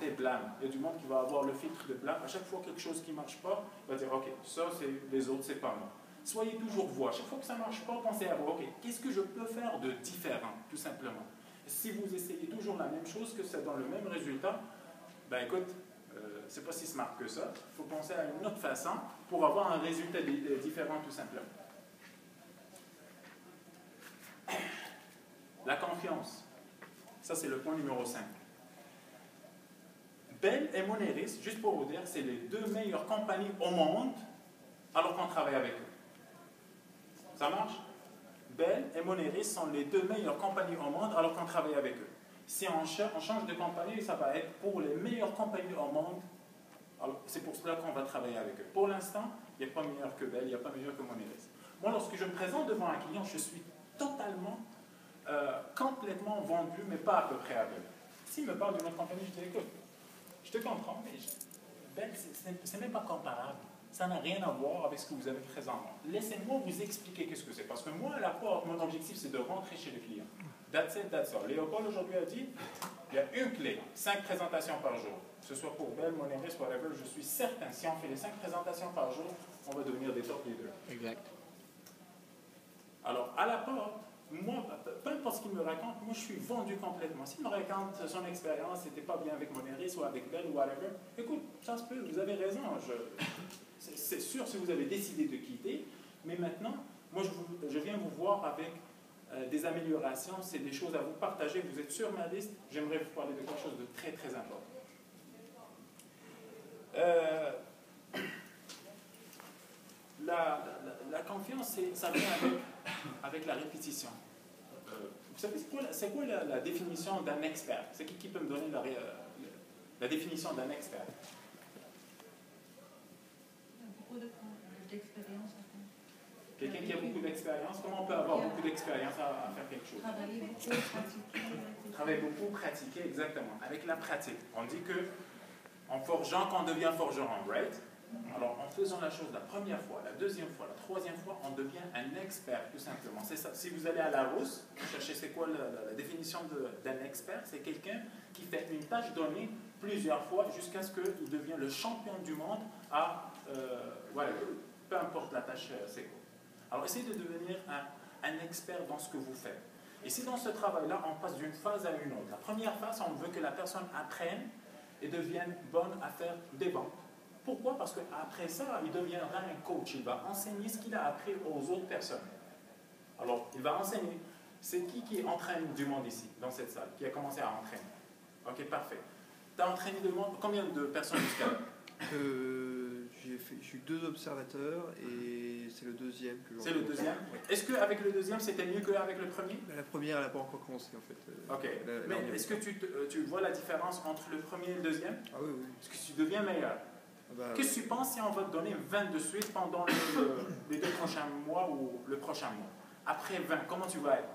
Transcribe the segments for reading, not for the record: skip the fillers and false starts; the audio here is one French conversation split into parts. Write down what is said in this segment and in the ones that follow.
côté blâme. Il y a du monde qui va avoir le filtre de blâme. À chaque fois quelque chose qui ne marche pas, il va dire ok, ça c'est les autres, c'est pas moi. Soyez toujours vous. À chaque fois que ça ne marche pas, pensez à vous. Ok, qu'est-ce que je peux faire de différent, tout simplement. Si vous essayez toujours la même chose, que ça donne le même résultat, ben écoute, c'est pas si smart que ça. Il faut penser à une autre façon pour avoir un résultat différent, tout simplement. La confiance. Ça, c'est le point numéro 5. Bell et Moneris, juste pour vous dire, c'est les deux meilleures compagnies au monde alors qu'on travaille avec eux. Ça marche? Bell et Moneris sont les deux meilleures compagnies au monde alors qu'on travaille avec eux. Si on change de compagnie, ça va être pour les meilleures compagnies au monde. C'est pour cela qu'on va travailler avec eux. Pour l'instant, il n'y a pas meilleur que Bell, il n'y a pas meilleur que Moneris. Moi, lorsque je me présente devant un client, je suis totalement, complètement vendu, mais pas à peu près à Bell. S'il me parle d'une autre compagnie, je dis écoute, je te comprends, mais Bell, c'est même pas comparable. Ça n'a rien à voir avec ce que vous avez présentement. Laissez-moi vous expliquer qu'est-ce que c'est. Parce que moi, à la porte, mon objectif, c'est de rentrer chez le client. That's it, that's all. Léopold, aujourd'hui, a dit, il y a une clé, 5 présentations par jour. Que ce soit pour Bell, Moneris, whatever, je suis certain, si on fait les 5 présentations par jour, on va devenir des top leaders. Exact. Alors, à la porte, moi, peu importe ce qu'il me raconte, moi, je suis vendu complètement. S'il me raconte son expérience, c'était pas bien avec Moneris ou avec Bell ou whatever, écoute, ça se peut, vous avez raison. C'est sûr si vous avez décidé de quitter, mais maintenant, moi, je viens vous voir avec des améliorations, c'est des choses à vous partager, vous êtes sur ma liste, j'aimerais vous parler de quelque chose de très, très important. La confiance, ça vient avec la répétition. Vous savez, c'est quoi la définition d'un expert? C'est qui peut me donner la définition d'un expert? Beaucoup d'expérience. Quelqu'un qui a beaucoup d'expérience, comment on peut avoir beaucoup d'expérience à faire quelque chose? Travailler beaucoup, pratiquer. Travailler beaucoup, pratiquer, exactement. Avec la pratique. On dit que en forgeant qu'on devient forgeron, right? Alors, en faisant la chose la première fois, la deuxième fois, la troisième fois, on devient un expert, tout simplement. C'est ça. Si vous allez à Larousse, cherchez c'est quoi la définition d'un expert, c'est quelqu'un qui fait une tâche donnée plusieurs fois jusqu'à ce qu'il devienne le champion du monde à, voilà, peu importe la tâche, c'est quoi. Alors, essayez de devenir un expert dans ce que vous faites. Et si dans ce travail-là, on passe d'une phase à une autre. La première phase, on veut que la personne apprenne et devienne bonne à faire des ventes. Pourquoi? Parce qu'après ça, il deviendra un coach. Il va enseigner ce qu'il a appris aux autres personnes. Alors, il va enseigner. C'est qui entraîne du monde ici, dans cette salle, qui a commencé à entraîner? Ok, parfait. Tu as entraîné du monde, combien de personnes jusqu'à là? J'ai eu 2 observateurs et c'est le deuxième que C'est le deuxième? Est-ce qu'avec le deuxième, c'était mieux qu'avec le premier? La première, elle n'a pas encore commencé en fait. Ok. Mais est-ce que tu vois la différence entre le premier et le deuxième? Ah oui, oui. Est-ce que tu deviens meilleur? Qu'est-ce que tu penses si on va te donner 20 de suite pendant les 2 prochains mois ou le prochain mois? Après 20, comment tu vas être?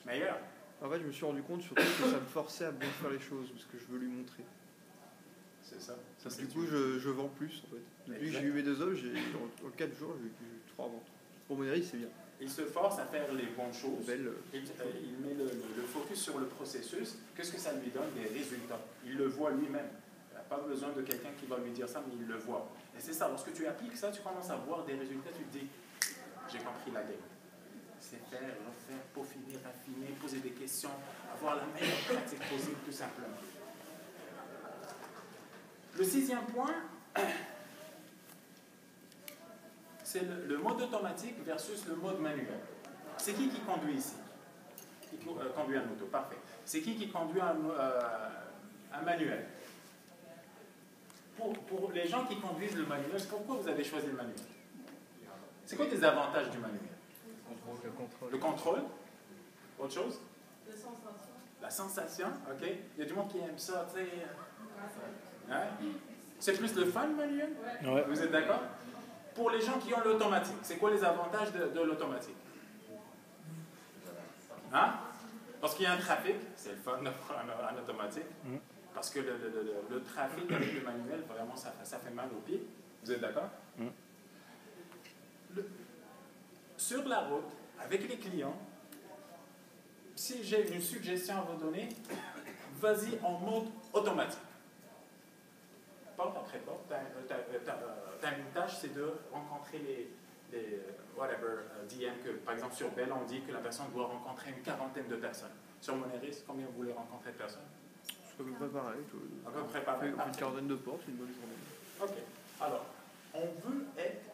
Meilleur? En fait, je me suis rendu compte surtout que ça me forçait à bien faire les choses, parce que je veux lui montrer. C'est ça. Du coup, je vends plus en fait. Depuis que j'ai eu mes 2 hommes, en 4 jours, j'ai eu 3 ventes. Pour Moneris, c'est bien. Il se force à faire les bonnes choses. Belle. Il met le focus sur le processus. Qu'est-ce que ça lui donne? Des résultats. Il le voit lui-même. Il n'a pas besoin de quelqu'un qui va lui dire ça, mais il le voit. Et c'est ça. Lorsque tu appliques ça, tu commences à voir des résultats. Tu te dis, j'ai compris la game. C'est faire, refaire, peaufiner, raffiner, poser des questions, avoir la meilleure pratique possible, tout simplement. Le 6e point, c'est le mode automatique versus le mode manuel. C'est qui conduit ici? Qui conduit un auto? Parfait. C'est qui conduit un manuel? Pour les gens qui conduisent le manuel, pourquoi vous avez choisi le manuel? C'est quoi les avantages du manuel? Le contrôle. Le contrôle. Autre chose? La sensation. La sensation, ok. Il y a du monde qui aime ça, tu sais. Hein? C'est plus le fun manuel? Ouais. Vous êtes d'accord? Pour les gens qui ont l'automatique, c'est quoi les avantages de l'automatique? Hein? Parce qu'il y a un trafic, c'est le fun en automatique. Parce que le trafic avec le manuel, vraiment, ça fait mal aux pieds. Vous êtes d'accord? Sur la route, avec les clients, si j'ai une suggestion à vous donner, vas-y en mode automatique. tu as une tâche, c'est de rencontrer les DM, que par exemple sur Bell, on dit que la personne doit rencontrer une quarantaine de personnes. Sur Moneris, combien vous voulez rencontrer de personnes? C'est à peu près pareil. À peu près pareil. On fait une quarantaine de portes, c'est une bonne journée. Ok. Alors, on veut être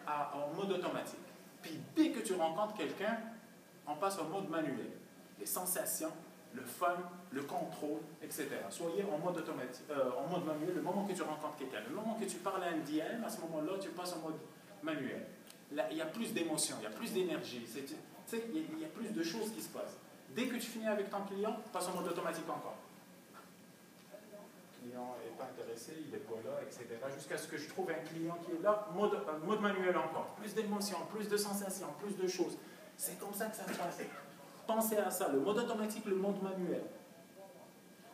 en mode automatique. Puis dès que tu rencontres quelqu'un, on passe au mode manuel. Les sensations, le fun, le contrôle, etc. Soyez en mode automatique, en mode manuel le moment que tu rencontres quelqu'un. Le moment que tu parles à un DM, à ce moment-là, tu passes en mode manuel. Là, il y a plus d'émotions, il y a plus d'énergie, il y a plus de choses qui se passent. Dès que tu finis avec ton client, passe en mode automatique encore. Le client n'est pas intéressé, il n'est pas là, etc. Jusqu'à ce que je trouve un client qui est là, mode manuel encore. Plus d'émotions, plus de sensations, plus de choses. C'est comme ça que ça se passe. Pensez à ça, le mode automatique, le mode manuel.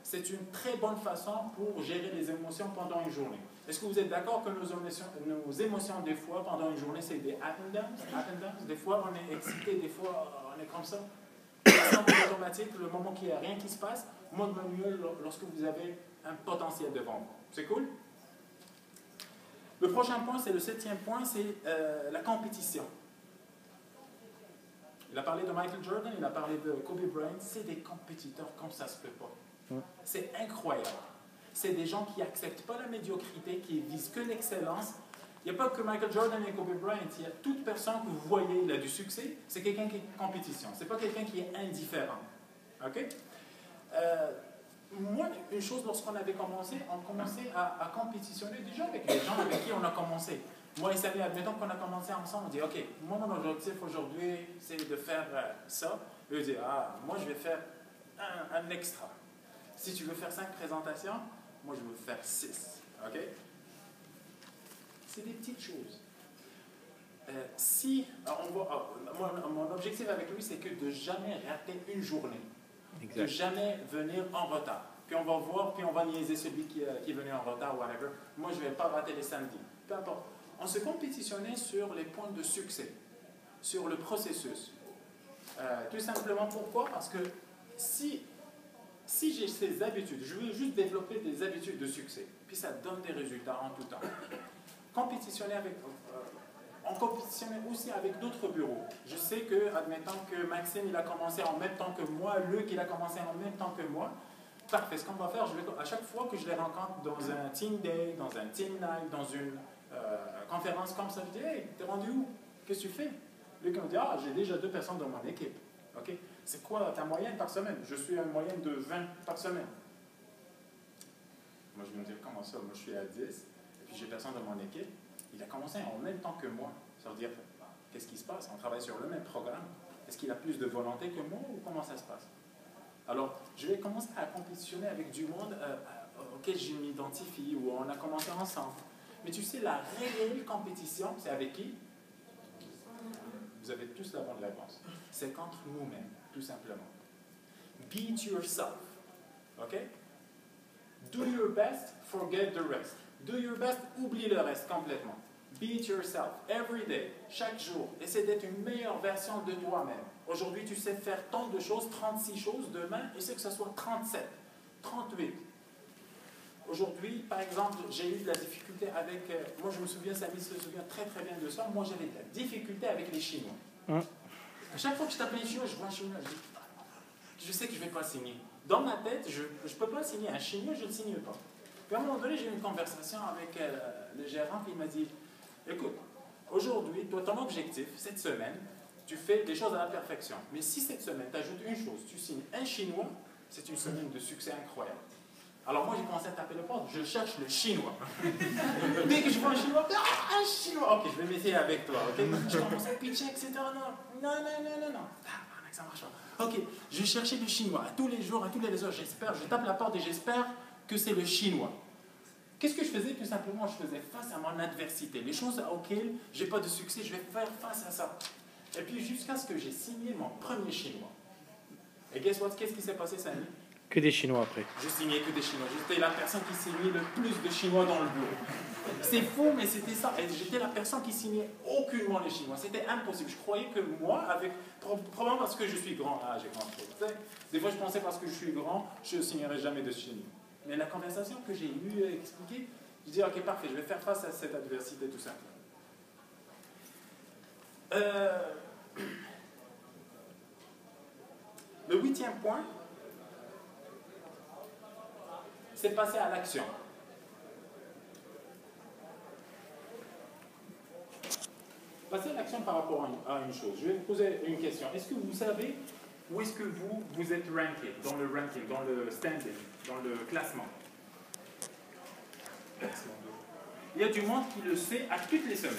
C'est une très bonne façon pour gérer les émotions pendant une journée. Est-ce que vous êtes d'accord que nos émotions, des fois, pendant une journée, c'est des up and downs? Des fois, on est excité, des fois, on est comme ça. C'est un mode automatique, le moment qu'il n'y a rien qui se passe. Mode manuel, lorsque vous avez un potentiel devant vous. C'est cool? Le prochain point, c'est le 7e point, c'est la compétition. Il a parlé de Michael Jordan, il a parlé de Kobe Bryant. C'est des compétiteurs comme ça se peut pas. C'est incroyable. C'est des gens qui n'acceptent pas la médiocrité, qui visent que l'excellence. Il n'y a pas que Michael Jordan et Kobe Bryant. Il y a toute personne que vous voyez, il a du succès, c'est quelqu'un qui est en compétition. Ce n'est pas quelqu'un qui est indifférent. OK? Moi, une chose, lorsqu'on avait commencé, on commençait à compétitionner déjà avec les gens avec qui on a commencé. Moi et Samy, admettons qu'on a commencé ensemble, on dit, OK, moi, mon objectif aujourd'hui, c'est de faire ça. Eux disent, moi, je vais faire un extra. Si tu veux faire 5 présentations, moi, je veux faire 6. OK? C'est des petites choses. Mon objectif avec lui, c'est que de jamais rater une journée. Exact. De jamais venir en retard. Puis on va voir, puis on va niaiser celui qui est venu en retard, whatever. Moi, je ne vais pas rater les samedis. Peu importe. On se compétitionnait sur les points de succès, sur le processus. Tout simplement pourquoi? Parce que si j'ai ces habitudes, je veux juste développer des habitudes de succès, puis ça donne des résultats en tout temps. On compétitionnait aussi avec d'autres bureaux. Je sais que, admettons que Maxime, il a commencé en même temps que moi, Luc, il a commencé en même temps que moi. Parfait, ce qu'on va faire, à chaque fois que je les rencontre dans un team day, dans un team night, dans une conférence comme ça, je dis, hey, t'es rendu où? Qu'est-ce que tu fais? Luc me dit, j'ai déjà 2 personnes dans mon équipe. OK? C'est quoi ta moyenne par semaine? Je suis à une moyenne de 20 par semaine. Moi, je vais me dire, comment ça? Moi, je suis à 10, et puis j'ai personne dans mon équipe. Il a commencé en même temps que moi. Ça veut dire, qu'est-ce qui se passe? On travaille sur le même programme. Est-ce qu'il a plus de volonté que moi ou comment ça se passe? Alors, je vais commencer à compétitionner avec du monde auquel je m'identifie, où on a commencé ensemble. Mais tu sais, la réelle compétition, c'est avec qui? Vous avez tous la bonne réponse. C'est contre nous-mêmes, tout simplement. Beat yourself. OK? Do your best, forget the rest. Do your best, oublie le reste complètement. Beat yourself, every day, chaque jour. Essaie d'être une meilleure version de toi-même. Aujourd'hui, tu sais faire tant de choses, 36 choses. Demain, essaie que ce soit 37, 38. Aujourd'hui, par exemple, j'ai eu de la difficulté avec... moi, je me souviens, Samy se souvient très très bien de ça. Moi, j'avais de la difficulté avec les Chinois. À chaque fois que je tape un Chinois, je vois un Chinois, je sais que je ne vais pas signer. Dans ma tête, je ne peux pas signer. Un Chinois, je ne le signe pas. Puis à un moment donné, j'ai eu une conversation avec le gérant, puis il m'a dit, écoute, aujourd'hui, toi, ton objectif, cette semaine, tu fais des choses à la perfection. Mais si cette semaine, tu ajoutes une chose, tu signes un Chinois, c'est une semaine de succès incroyable. Alors moi, j'ai commencé à taper le porte, je cherche le Chinois. Dès que je vois un Chinois, un Chinois, ok, je vais m'essayer avec toi, ok. Je commence à pitcher, etc. Non. Ça marche pas. Ok, je cherchais le Chinois à tous les jours, à tous les heures, j'espère, je tape la porte et j'espère que c'est le Chinois. Qu'est-ce que je faisais? Tout simplement, je faisais face à mon adversité. Les choses auxquelles je n'ai pas de succès, je vais faire face à ça. Et puis jusqu'à ce que j'ai signé mon premier Chinois. Et guess what? Qu'est-ce qui s'est passé, Samy? Que des Chinois après. Je signais que des Chinois. J'étais la personne qui signait le plus de Chinois dans le bureau. C'est faux, mais c'était ça. Et j'étais la personne qui signait aucunement les Chinois. C'était impossible. Je croyais que moi, probablement parce que je suis grand, j'ai grand trop. Des fois, je pensais parce que je suis grand, je ne signerais jamais de Chinois. Mais la conversation que j'ai eue expliquée, Je dis, ok, parfait, je vais faire face à cette adversité, tout ça. Le 8e point, c'est passer à l'action. Passer à l'action par rapport à une chose. Je vais vous poser une question. Est-ce que vous savez où est-ce que vous êtes ranké, dans le standing, dans le classement? Il y a du monde qui le sait à toutes les semaines.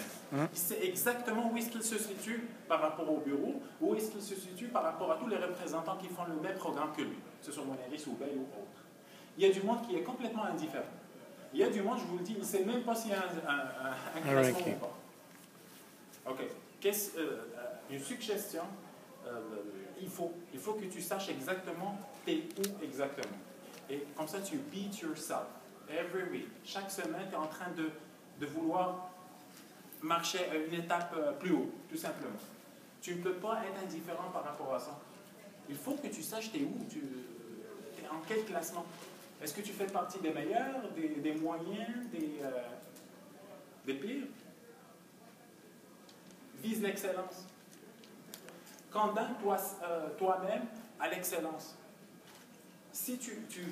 Il sait exactement où est-ce qu'il se situe par rapport au bureau, où est-ce qu'il se situe par rapport à tous les représentants qui font le même programme que lui, que ce soit Moneris ou Bell ou autre. Il y a du monde qui est complètement indifférent. Il y a du monde, je vous le dis, il ne sait même pas s'il y a un classement ou pas. Ok. Une suggestion, il faut que tu saches exactement t'es où exactement. Et comme ça, tu beat yourself every week. Chaque semaine, tu es en train de vouloir marcher à une étape plus haut, tout simplement. Tu ne peux pas être indifférent par rapport à ça. Il faut que tu saches t'es où, t'es en quel classement. Est-ce que tu fais partie des meilleurs, des moyens, des pires? Vise l'excellence. Condamne toi-même à l'excellence. Si tu